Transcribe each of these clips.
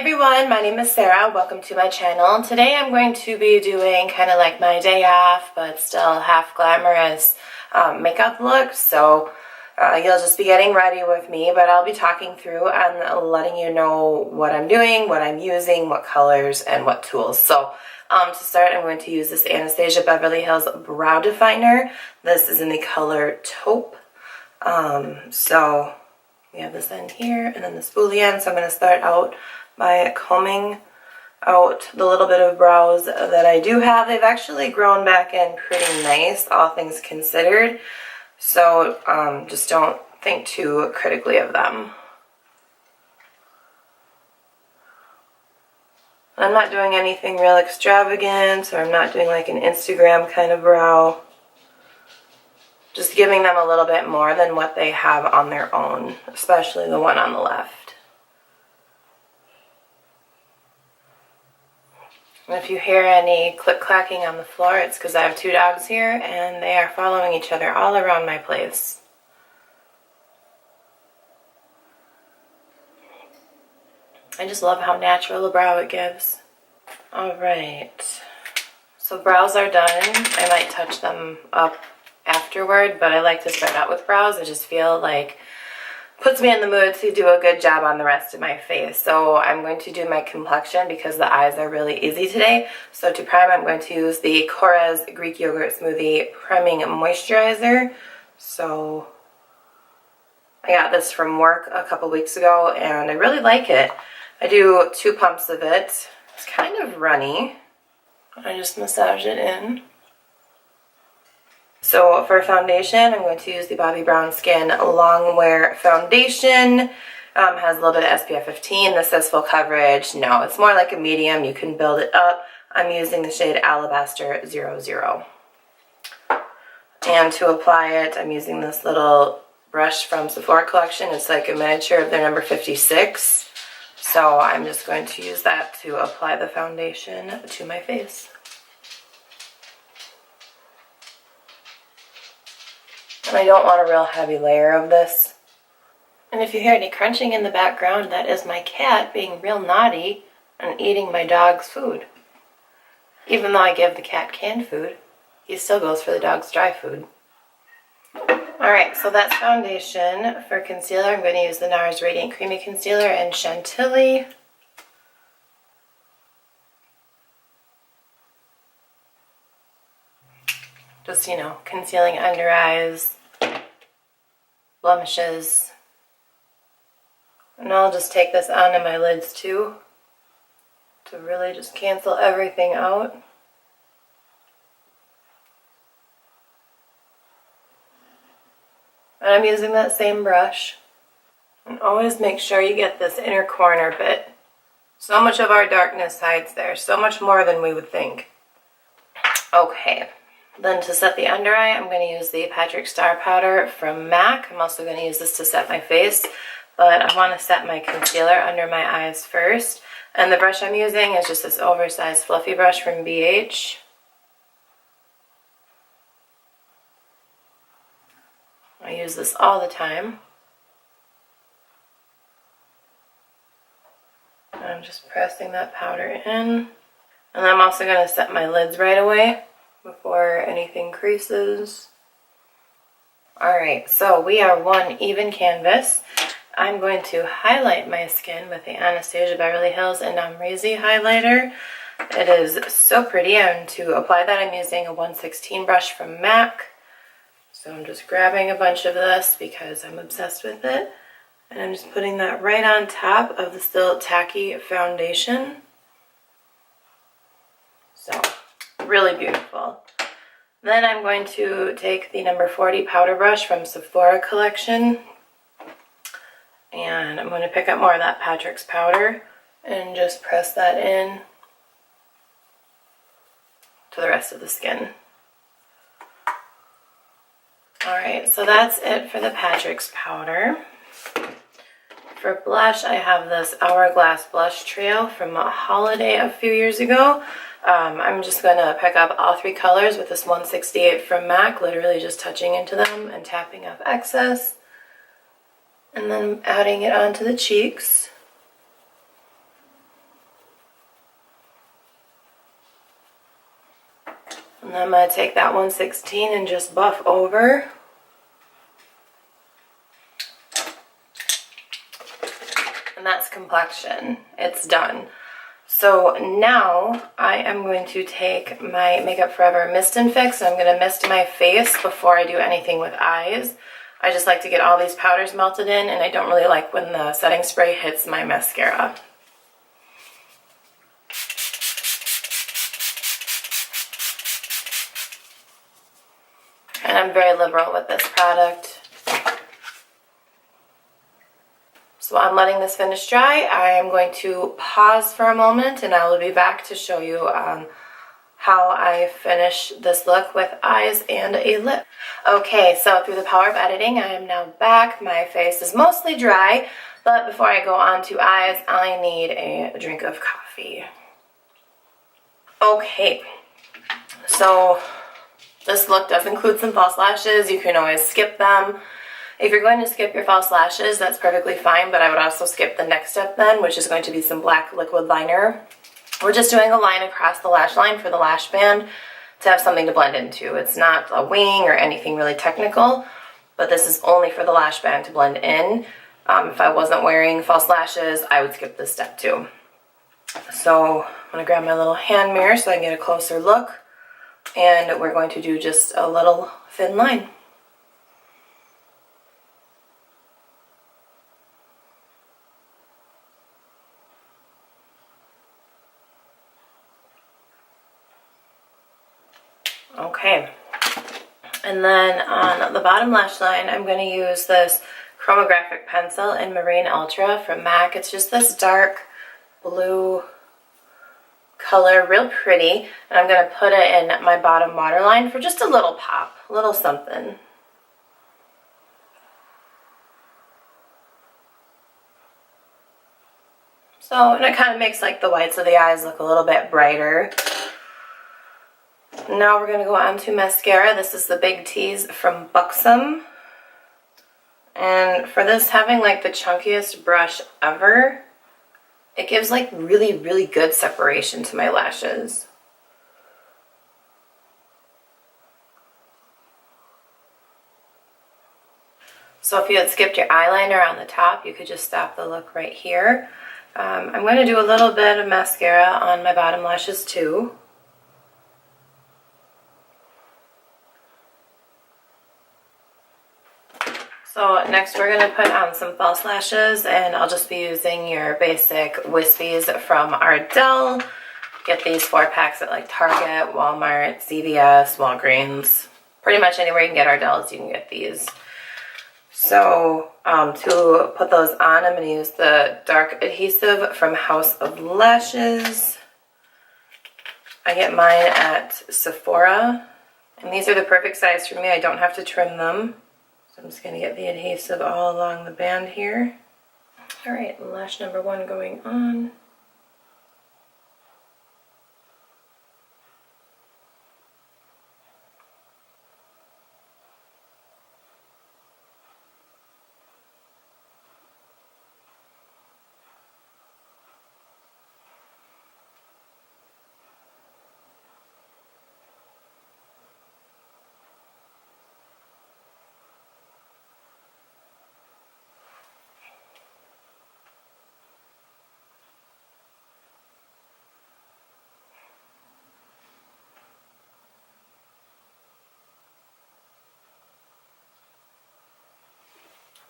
everyone, my name is Sarah. Welcome to my channel. Today I'm going to be doing kind of like my day off but still half glamorous makeup look. So you'll just be getting ready with me, but I'll be talking through and letting you know what I'm doing, what I'm using, what colors, and what tools. So to start, I'm going to use this Anastasia Beverly Hills Brow Definer. This is in the color Taupe. So we have this end here and then the spoolie end. So I'm going to start out by combing out the little bit of brows that I do have. They've actually grown back in pretty nice, all things considered. So just don't think too critically of them. I'm not doing anything real extravagant, or I'm not doing like an Instagram kind of brow. Just giving them a little bit more than what they have on their own, especially the one on the left. And if you hear any click-clacking on the floor, it's because I have two dogs here and they are following each other all around my place. I just love how natural a brow it gives. Alright, so brows are done. I might touch them up afterward, but I like to start out with brows. I just feel like puts me in the mood to do a good job on the rest of my face. So I'm going to do my complexion because the eyes are really easy today. So to prime, I'm going to use the Korres Greek Yogurt Smoothie Priming Moisturizer. So I got this from work a couple weeks ago and I really like it. I do 2 pumps of it. It's kind of runny. I just massage it in. So for foundation, I'm going to use the Bobbi Brown Skin Longwear Foundation. Has a little bit of SPF 15. This says full coverage. No, it's more like a medium. You can build it up. I'm using the shade Alabaster 00. And to apply it, I'm using this little brush from Sephora collection. It's like a miniature of their number 56. So I'm just going to use that to apply the foundation to my face. And I don't want a real heavy layer of this. And if you hear any crunching in the background, that is my cat being real naughty and eating my dog's food. Even though I give the cat canned food, he still goes for the dog's dry food. Alright, so that's foundation. For concealer, I'm going to use the NARS Radiant Creamy Concealer in Chantilly. Just, you know, concealing under eyes, blemishes. And I'll just take this onto my lids too, to really just cancel everything out. And I'm using that same brush. And always make sure you get this inner corner bit. So much of our darkness hides there, so much more than we would think. Okay. Then to set the under eye, I'm going to use the Patrick Star Powder from MAC. I'm also going to use this to set my face, but I want to set my concealer under my eyes first. And the brush I'm using is just this oversized fluffy brush from BH. I use this all the time. And I'm just pressing that powder in. And I'm also going to set my lids right away before anything creases. Alright, so we are one even canvas. I'm going to highlight my skin with the Anastasia Beverly Hills Amrezy highlighter. It is so pretty, and to apply that I'm using a 116 brush from MAC. So I'm just grabbing a bunch of this because I'm obsessed with it. And I'm just putting that right on top of the still tacky foundation. So really beautiful. Then I'm going to take the number 40 powder brush from Sephora collection, and I'm going to pick up more of that Patrick's powder and just press that in to the rest of the skin. Alright, so that's it for the Patrick's powder. For blush, I have this Hourglass Blush Trio from a holiday a few years ago. I'm just going to pick up all 3 colors with this 168 from MAC, literally just touching into them and tapping off excess. And then adding it onto the cheeks. And I'm going to take that 116 and just buff over. And that's complexion. It's done. So now I am going to take my Makeup Forever Mist and Fix. I'm going to mist my face before I do anything with eyes. I just like to get all these powders melted in, and I don't really like when the setting spray hits my mascara. And I'm very liberal with this product. So I'm letting this finish dry. I am going to pause for a moment, and I will be back to show you how I finish this look with eyes and a lip. Okay, so through the power of editing, I am now back. My face is mostly dry, but before I go on to eyes, I need a drink of coffee. Okay, so this look does include some false lashes. You can always skip them. If you're going to skip your false lashes, that's perfectly fine, but I would also skip the next step then, which is going to be some black liquid liner. We're just doing a line across the lash line for the lash band to have something to blend into. It's not a wing or anything really technical, but this is only for the lash band to blend in. If I wasn't wearing false lashes, I would skip this step too. So I'm going to grab my little hand mirror so I can get a closer look, and we're going to do just a little thin line. Okay, and then on the bottom lash line, I'm going to use this chromographic pencil in Marine Ultra from MAC. It's just this dark blue color, real pretty, and I'm going to put it in my bottom waterline for just a little pop, a little something. So, and it kind of makes like the whites of the eyes look a little bit brighter. Now we're going to go on to mascara. This is the Big T's from Buxom. And for this, having like the chunkiest brush ever, it gives like really, really good separation to my lashes. So if you had skipped your eyeliner on the top, you could just stop the look right here. I'm going to do a little bit of mascara on my bottom lashes too. So next we're going to put on some false lashes, and I'll just be using your basic wispies from Ardell. Get these 4-packs at like Target, Walmart, CVS, Walgreens. Pretty much anywhere you can get Ardells, you can get these. So to put those on, I'm going to use the dark adhesive from House of Lashes. I get mine at Sephora, and these are the perfect size for me. I don't have to trim them. So I'm just going to get the adhesive all along the band here. Alright, lash number 1 going on.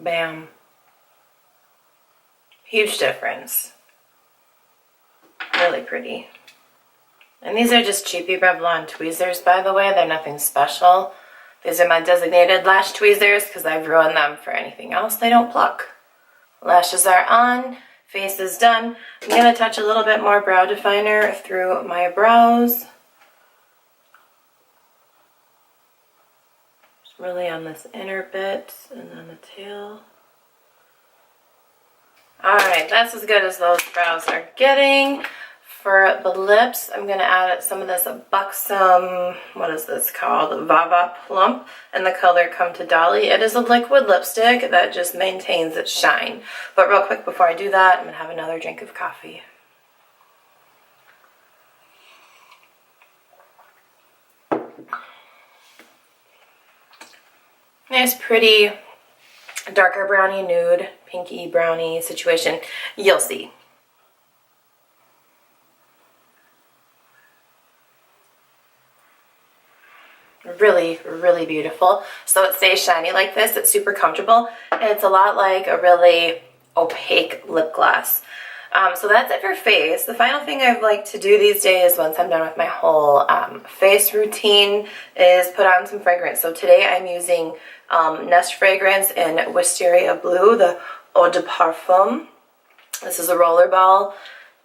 Bam. Huge difference. Really pretty. And these are just cheapy Revlon tweezers, by the way. They're nothing special. These are my designated lash tweezers because I've ruined them for anything else they don't pluck. Lashes are on. Face is done. I'm going to touch a little bit more brow definer through my brows. Really on this inner bit and then the tail. Alright, that's as good as those brows are getting. For the lips, I'm going to add some of this Buxom, what is this called? Vava Plump, and the color Come to Dolly. It is a liquid lipstick that just maintains its shine. But real quick before I do that, I'm going to have another drink of coffee. Nice, pretty, darker brownie nude, pinky brownie situation. You'll see. Really, really beautiful. So it stays shiny like this. It's super comfortable. And it's a lot like a really opaque lip gloss. So that's it for face. The final thing I like to do these days once I'm done with my whole face routine is put on some fragrance. So today I'm using Nest fragrance in Wisteria Blue, the Eau de Parfum. This is a roller ball.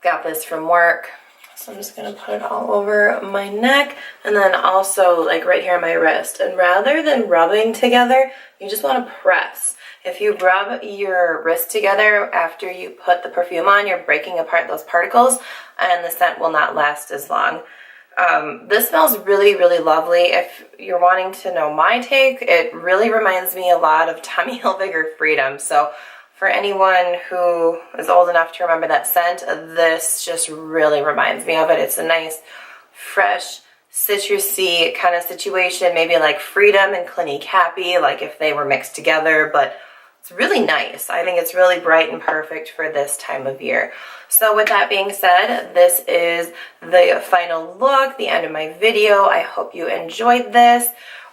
Got this from work. So I'm just going to put it all over my neck and then also like right here on my wrist. And rather than rubbing together, you just want to press. If you rub your wrist together after you put the perfume on, you're breaking apart those particles and the scent will not last as long. This smells really, really lovely. If you're wanting to know my take, it really reminds me a lot of Tommy Hilfiger Freedom. So for anyone who is old enough to remember that scent, this just really reminds me of it. It's a nice, fresh, citrusy kind of situation, maybe like Freedom and Clinique Happy, like if they were mixed together, but it's really nice. I think it's really bright and perfect for this time of year. So with that being said, this is the final look, the end of my video. I hope you enjoyed this.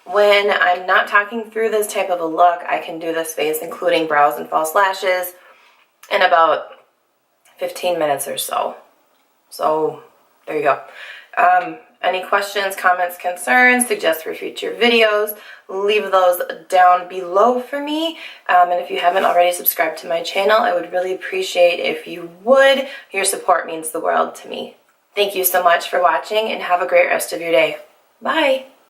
When I'm not talking through this type of a look, I can do this face, including brows and false lashes, in about 15 minutes or so. So there you go. Any questions, comments, concerns, suggests for future videos, leave those down below for me. And if you haven't already subscribed to my channel, I would really appreciate if you would. Your support means the world to me. Thank you so much for watching and have a great rest of your day. Bye.